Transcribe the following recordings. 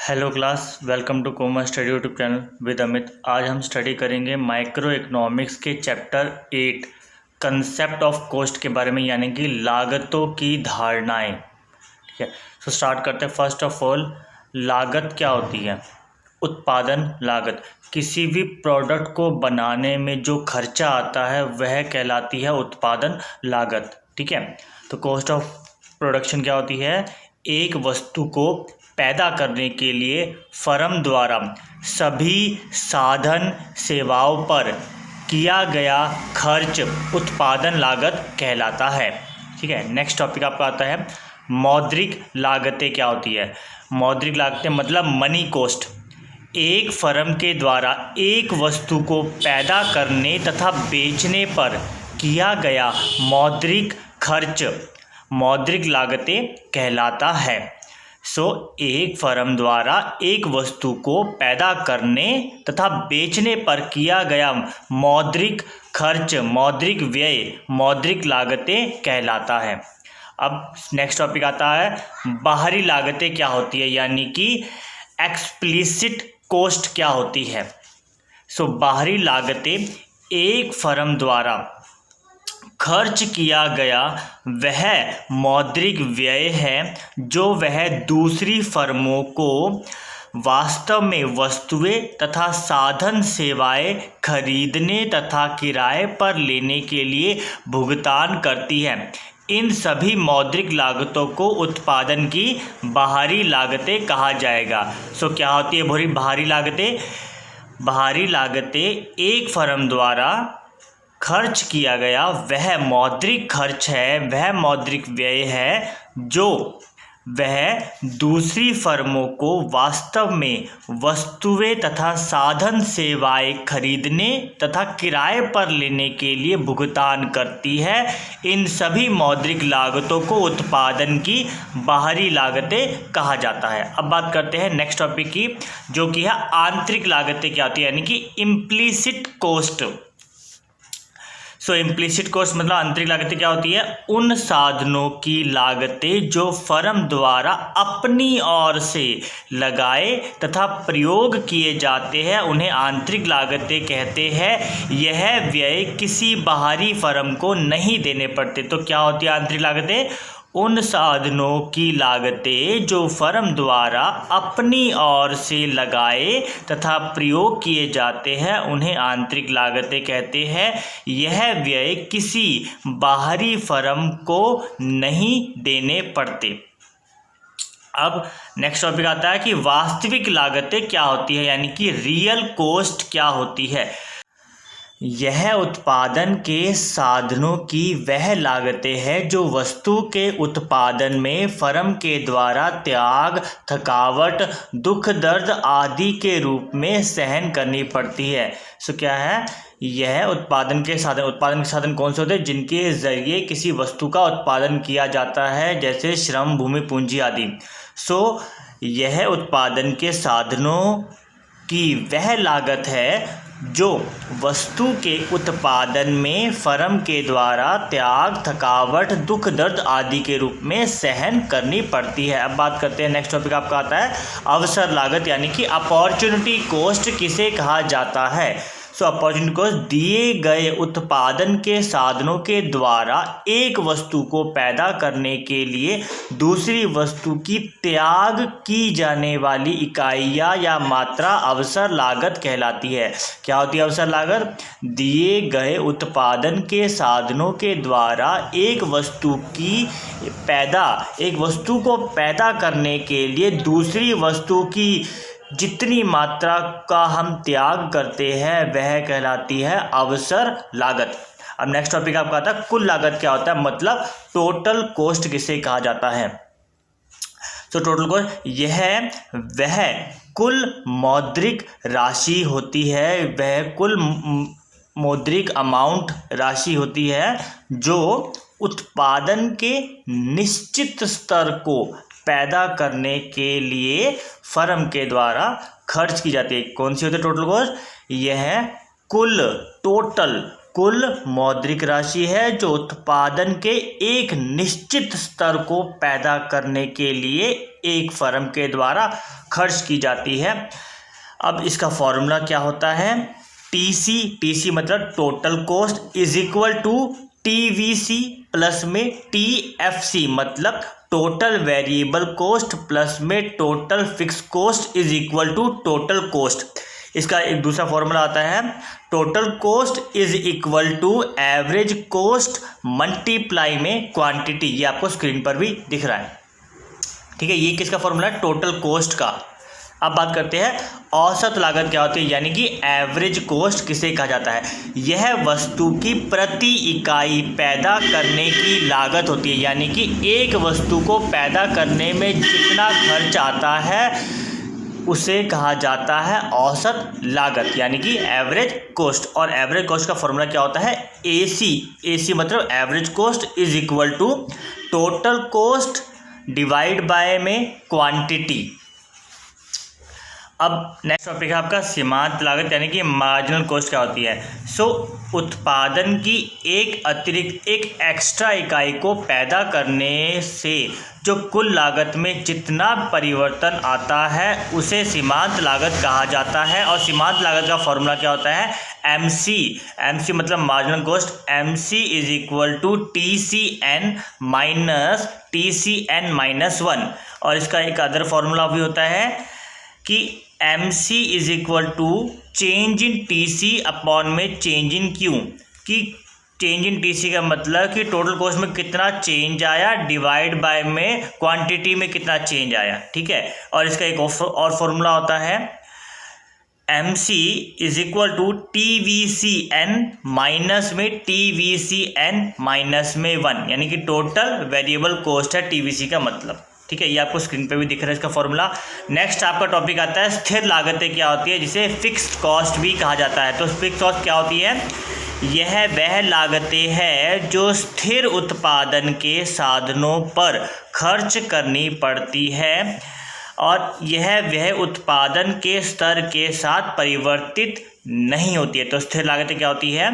Hello class, welcome two comma study YouTube channel with Amit. आज हम study करेंगे micro economics के चैप्टर 8 कंसेप्ट ऑफ कॉस्ट के बारे में, यानी कि लागतों की धारणाएं। ठीक है, तो स्टार्ट करते हैं। फर्स्ट ऑफ ऑल, लागत क्या होती है? उत्पादन लागत। किसी भी प्रोडक्ट को बनाने में जो खर्चा आता है वह कहलाती है उत्पादन लागत। ठीक है, तो कॉस्ट ऑफ प्रोडक्शन क्या होती है? एक वस्तु को पैदा करने के लिए फर्म द्वारा सभी साधन सेवाओं पर किया गया खर्च उत्पादन लागत कहलाता है। ठीक है, नेक्स्ट टॉपिक आपका आता है मौद्रिक लागतें क्या होती है? मौद्रिक लागतें मतलब मनी कॉस्ट। एक फर्म के द्वारा एक वस्तु को पैदा करने तथा बेचने पर किया गया मौद्रिक खर्च मौद्रिक लागतें कहलाता है। एक फर्म द्वारा एक वस्तु को पैदा करने तथा बेचने पर किया गया मौद्रिक खर्च मौद्रिक व्यय मौद्रिक लागतें कहलाता है। अब नेक्स्ट टॉपिक आता है बाहरी लागतें क्या होती है, यानी कि एक्सप्लिसिट कॉस्ट क्या होती है। बाहरी लागतें एक फर्म द्वारा खर्च किया गया वह मौद्रिक व्यय है जो वह दूसरी फर्मों को वास्तव में वस्तुएं तथा साधन सेवाएं खरीदने तथा किराए पर लेने के लिए भुगतान करती है। इन सभी मौद्रिक लागतों को उत्पादन की बाहरी लागतें कहा जाएगा। क्या होती है बाहरी लागतें? बाहरी लागतें एक फर्म द्वारा खर्च किया गया वह मौद्रिक खर्च है, वह मौद्रिक व्यय है जो वह दूसरी फर्मों को वास्तव में वस्तुएं तथा साधन सेवाएं खरीदने तथा किराए पर लेने के लिए भुगतान करती है। इन सभी मौद्रिक लागतों को उत्पादन की बाहरी लागतें कहा जाता है। अब बात करते हैं नेक्स्ट टॉपिक की, जो कि है आंतरिक लागतें क्या होती है, यानी कि इम्प्लिसिट कॉस्ट। इम्प्लिसिट कॉस्ट मतलब आंतरिक लागतें क्या होती है? उन साधनों की लागतें जो फर्म द्वारा अपनी ओर से लगाए तथा प्रयोग किए जाते हैं उन्हें आंतरिक लागतें कहते हैं। यह व्यय किसी बाहरी फर्म को नहीं देने पड़ते। तो क्या होती है आंतरिक लागतें? उन साधनों की लागतें जो फर्म द्वारा अपनी ओर से लगाए तथा प्रयोग किए जाते हैं उन्हें आंतरिक लागतें कहते हैं। यह व्यय किसी बाहरी फर्म को नहीं देने पड़ते। अब नेक्स्ट टॉपिक आता है कि वास्तविक लागतें क्या होती है, यानी कि रियल कॉस्ट क्या होती है। यह उत्पादन के साधनों की वह लागतें हैं जो वस्तु के उत्पादन में फर्म के द्वारा त्याग, थकावट, दुख दर्द आदि के रूप में सहन करनी पड़ती है। क्या है? यह उत्पादन के साधन कौन से होते हैं? जिनके जरिए किसी वस्तु का उत्पादन किया जाता है, जैसे श्रम, भूमि, पूंजी आदि। यह उत्पादन के साधनों की वह लागत है जो वस्तु के उत्पादन में फर्म के द्वारा त्याग, थकावट, दुख दर्द आदि के रूप में सहन करनी पड़ती है। अब बात करते हैं नेक्स्ट टॉपिक आपका आता है अवसर लागत, यानी कि अपॉर्चुनिटी कॉस्ट किसे कहा जाता है। अपॉर्चुनिटी कॉस्ट दिए गए उत्पादन के साधनों के द्वारा एक वस्तु को पैदा करने के लिए दूसरी वस्तु की त्याग की जाने वाली इकाइयाँ या मात्रा अवसर लागत कहलाती है। क्या होती है अवसर लागत? दिए गए उत्पादन के साधनों के द्वारा एक वस्तु को पैदा करने के लिए दूसरी वस्तु की जितनी मात्रा का हम त्याग करते हैं वह कहलाती है अवसर लागत। अब नेक्स्ट टॉपिक आपका आता है कुल लागत क्या होता है, मतलब टोटल कॉस्ट किसे कहा जाता है। टोटल कॉस्ट यह वह कुल मौद्रिक राशि होती है, वह कुल मौद्रिक अमाउंट राशि होती है जो उत्पादन के निश्चित स्तर को पैदा करने के लिए फर्म के द्वारा खर्च की जाती है। कौन सी होती है टोटल कॉस्ट? यह कुल टोटल कुल मौद्रिक राशि है जो उत्पादन के एक निश्चित स्तर को पैदा करने के लिए एक फर्म के द्वारा खर्च की जाती है। अब इसका फॉर्मूला क्या होता है? टीसी मतलब total cost is equal to TVC plus में टीएफसी मतलब टोटल वेरिएबल कॉस्ट प्लस में total fix cost is equal to total cost. इसका एक दूसरा फॉर्मूला आता है total cost is equal to average cost multiply में क्वांटिटी। ये आपको स्क्रीन पर भी दिख रहा है, ठीक है। ये किसका फॉर्मूला है? टोटल कॉस्ट का। अब बात करते हैं औसत लागत क्या होती है, यानी कि एवरेज कॉस्ट किसे कहा जाता है? यह वस्तु की प्रति इकाई पैदा करने की लागत होती है, यानी कि एक वस्तु को पैदा करने में जितना खर्च आता है उसे कहा जाता है औसत लागत, यानी कि एवरेज कॉस्ट। और एवरेज कॉस्ट का फॉर्मूला क्या होता है? एसी मतलब average cost is equal to total cost divide by में क्वांटिटी। अब नेक्स्ट टॉपिक है आपका सीमांत लागत, यानी कि मार्जिनल कॉस्ट क्या होती है? उत्पादन की एक एक्स्ट्रा इकाई को पैदा करने से जो कुल लागत में जितना परिवर्तन आता है उसे सीमांत लागत कहा जाता है। और सीमांत लागत का फॉर्मूला क्या होता है? एमसी मतलब marginal cost. MC is equal to TCN minus 1। और इसका एक अदर फॉर्मूला भी होता है कि MC is equal to change in TC upon में चेंज इन Q, कि चेंज इन TC का मतलब कि टोटल कॉस्ट में कितना चेंज आया डिवाइड बाय में क्वांटिटी में कितना चेंज आया, ठीक है। और इसका एक और फॉर्मूला होता है MC is equal to TVCN minus में TVCN माइनस में 1, यानी कि टोटल वेरिएबल कॉस्ट है TVC का मतलब, ठीक है। ये आपको स्क्रीन पे भी दिख रहा है इसका फॉर्मूला। नेक्स्ट आपका टॉपिक आता है स्थिर लागतें क्या होती है, जिसे फिक्स्ड कॉस्ट भी कहा जाता है। तो फिक्स्ड कॉस्ट क्या होती है? यह वह लागतें हैं जो स्थिर उत्पादन के साधनों पर खर्च करनी पड़ती है और यह वह उत्पादन के स्तर के साथ परिवर्तित नहीं होती है। तो स्थिर लागतें क्या होती है?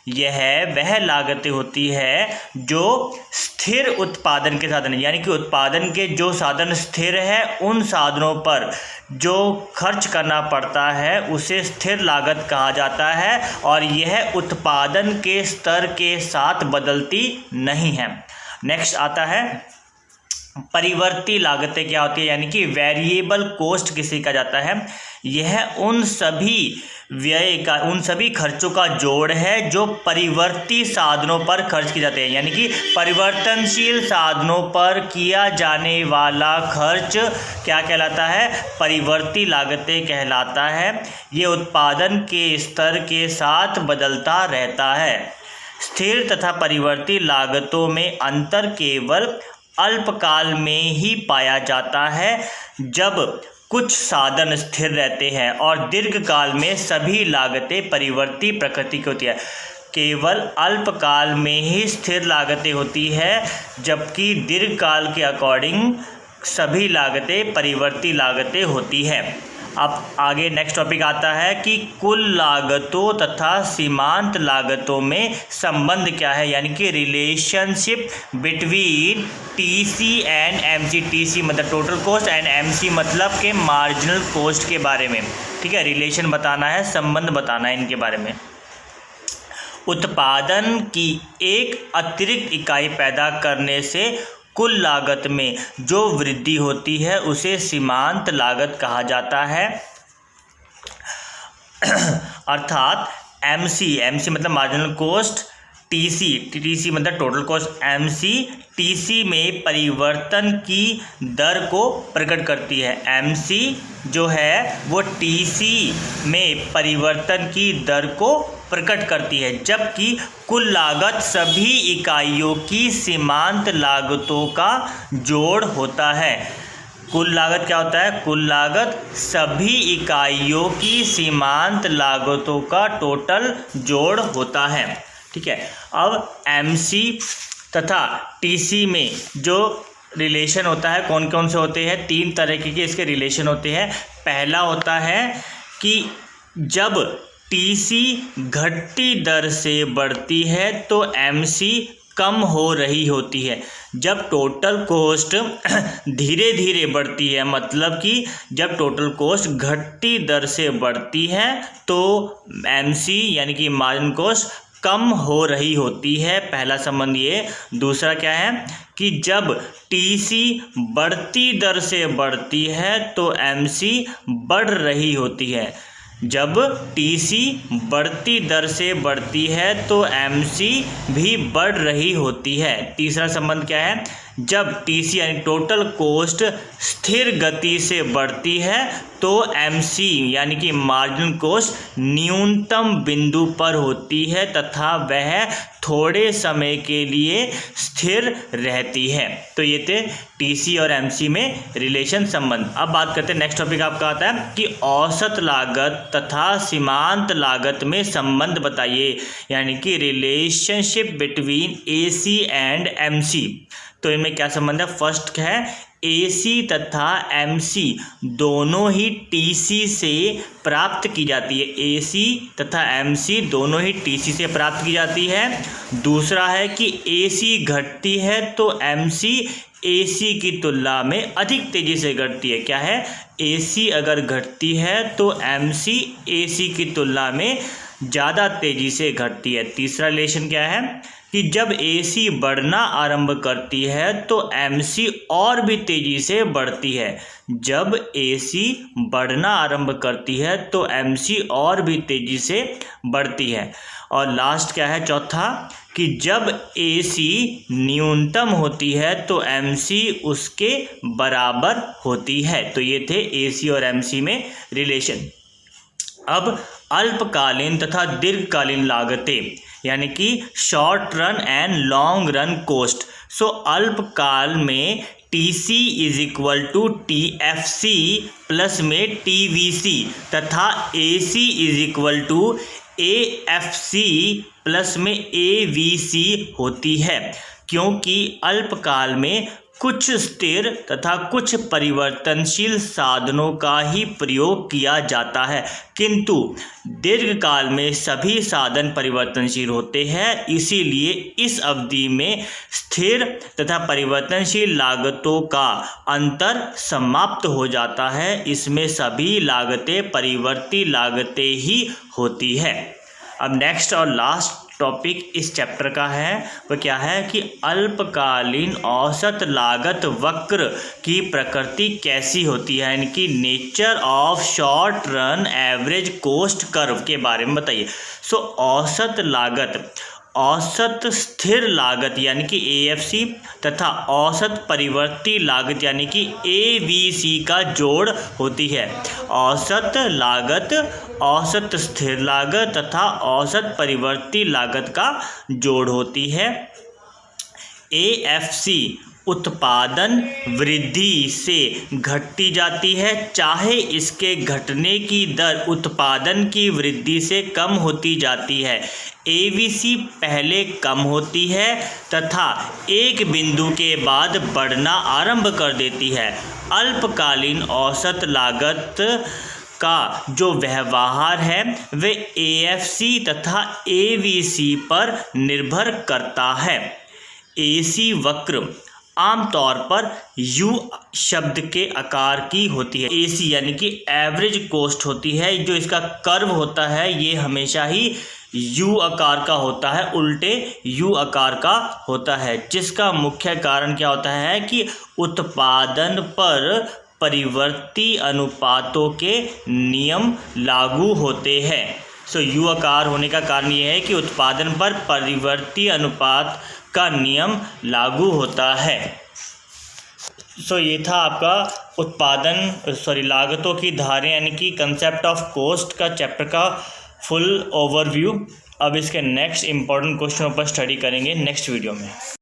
यह वह लागतें होती है जो स्थिर उत्पादन के साधन, यानी कि उत्पादन के जो साधन स्थिर है उन साधनों पर जो खर्च करना पड़ता है उसे स्थिर लागत कहा जाता है और यह उत्पादन के स्तर के साथ बदलती नहीं है। नेक्स्ट आता है परिवर्ती लागतें क्या होती है, यानी कि वेरिएबल कॉस्ट किसे कहा जाता है? यह उन सभी खर्चों का जोड़ है जो परिवर्ती साधनों पर खर्च किए जाते हैं, यानी कि परिवर्तनशील साधनों पर किया जाने वाला खर्च क्या कहलाता है? परिवर्ती लागतें कहलाता है। ये उत्पादन के स्तर के साथ बदलता रहता है। स्थिर तथा परिवर्ती लागतों में अंतर केवल अल्पकाल में ही पाया जाता है जब कुछ साधन स्थिर रहते हैं और दीर्घकाल में सभी लागतें परिवर्ती प्रकृति की होती है। केवल अल्पकाल में ही स्थिर लागतें होती है जबकि दीर्घकाल के अकॉर्डिंग सभी लागतें परिवर्ती लागतें होती है। अब आगे नेक्स्ट टॉपिक आता है कि कुल लागतों तथा सीमांत लागतों में संबंध क्या है, यानी कि relationship between TC and MC। TC मतलब टोटल कॉस्ट एंड MC मतलब के मार्जिनल कॉस्ट के बारे में, ठीक है। रिलेशन बताना है, संबंध बताना है इनके बारे में। उत्पादन की एक अतिरिक्त इकाई पैदा करने से कुल लागत में जो वृद्धि होती है उसे सीमांत लागत कहा जाता है। अर्थात MC मतलब मार्जिनल कॉस्ट, TC मतलब टोटल कॉस्ट, TC में परिवर्तन की दर को प्रकट करती है। MC जो है वो TC में परिवर्तन की दर को प्रकट करती है, जबकि कुल लागत सभी इकाइयों की सीमांत लागतों का जोड़ होता है। कुल लागत क्या होता है? कुल लागत सभी इकाइयों की सीमांत लागतों का टोटल जोड़ होता है, ठीक है। अब MC तथा TC में जो रिलेशन होता है कौन कौन से होते हैं? 3 तरीके के इसके रिलेशन होते हैं। पहला होता है कि जब टीसी घटती दर से बढ़ती है तो एमसी कम हो रही होती है। जब टोटल कॉस्ट धीरे धीरे बढ़ती है, मतलब कि जब टोटल कॉस्ट घटती दर से बढ़ती है तो एमसी यानी कि मार्जिन कॉस्ट कम हो रही होती है। पहला संबंध ये। दूसरा क्या है कि जब टीसी बढ़ती दर से बढ़ती है तो एमसी बढ़ रही होती है। जब टीसी बढ़ती दर से बढ़ती है तो एमसी भी बढ़ रही होती है। तीसरा संबंध क्या है, जब टीसी यानी टोटल कॉस्ट स्थिर गति से बढ़ती है तो एमसी यानी कि मार्जिनल कॉस्ट न्यूनतम बिंदु पर होती है तथा वह थोड़े समय के लिए स्थिर रहती है। तो ये थे टीसी और एमसी में रिलेशन संबंध। अब बात करते हैं, नेक्स्ट टॉपिक आपका आता है कि औसत लागत तथा सीमांत लागत में संबंध बताइए, यानी कि relationship between AC and MC. तो इनमें क्या संबंध है। फर्स्ट है एसी तथा एमसी दोनों ही टीसी से प्राप्त की जाती है। एसी तथा एमसी दोनों ही टीसी से प्राप्त की जाती है। दूसरा है कि एसी घटती है तो एमसी एसी की तुलना में अधिक तेजी से घटती है। क्या है, एसी अगर घटती है तो एमसी एसी की तुलना में ज़्यादा तेजी से घटती है। तीसरा रिलेशन क्या है कि जब एसी बढ़ना आरंभ करती है तो एमसी और भी तेजी से बढ़ती है। जब एसी बढ़ना आरंभ करती है तो एमसी और भी तेजी से बढ़ती है। और लास्ट क्या है, चौथा, कि जब एसी न्यूनतम होती है तो एमसी उसके बराबर होती है। तो ये थे एसी और एमसी में रिलेशन। अब अल्पकालीन तथा दीर्घकालीन लागतें, यानी कि short run and long run cost. So अल्पकाल में TC is equal to TFC plus में टीवीसी तथा AC is equal to AFC plus में एवीसी होती है, क्योंकि अल्पकाल में कुछ स्थिर तथा कुछ परिवर्तनशील साधनों का ही प्रयोग किया जाता है, किंतु दीर्घकाल में सभी साधन परिवर्तनशील होते हैं। इसीलिए इस अवधि में स्थिर तथा परिवर्तनशील लागतों का अंतर समाप्त हो जाता है। इसमें सभी लागतें परिवर्ती लागतें ही होती है। अब नेक्स्ट और लास्ट टॉपिक इस चैप्टर का है वो क्या है कि अल्पकालीन औसत लागत वक्र की प्रकृति कैसी होती है, यानी कि nature of short run average cost curve के बारे में बताइए। सो औसत लागत, औसत स्थिर लागत यानी कि एएफसी तथा औसत परिवर्ती लागत यानी कि एवीसी का जोड़ होती है। औसत लागत औसत स्थिर लागत तथा औसत परिवर्ती लागत का जोड़ होती है। एएफसी उत्पादन वृद्धि से घटती जाती है, चाहे इसके घटने की दर उत्पादन की वृद्धि से कम होती जाती है। एवीसी पहले कम होती है तथा एक बिंदु के बाद बढ़ना आरंभ कर देती है। अल्पकालीन औसत लागत का जो व्यवहार है वे एएफसी तथा एवीसी पर निर्भर करता है। एसी वक्र आमतौर पर यू शब्द के आकार की होती है। एसी यानी कि एवरेज कॉस्ट होती है। जो इसका कर्व होता है ये हमेशा ही यू आकार का होता है, उल्टे यू आकार का होता है, जिसका मुख्य कारण क्या होता है कि उत्पादन पर परिवर्ती अनुपातों के नियम लागू होते हैं। सो यू आकार होने का कारण ये है कि उत्पादन पर परिवर्ती अनुपात का नियम लागू होता है। सो ये था आपका लागतों की धारें यानी कि कंसेप्ट ऑफ कॉस्ट का चैप्टर का फुल ओवरव्यू। अब इसके नेक्स्ट इंपॉर्टेंट क्वेश्चन पर स्टडी करेंगे नेक्स्ट वीडियो में।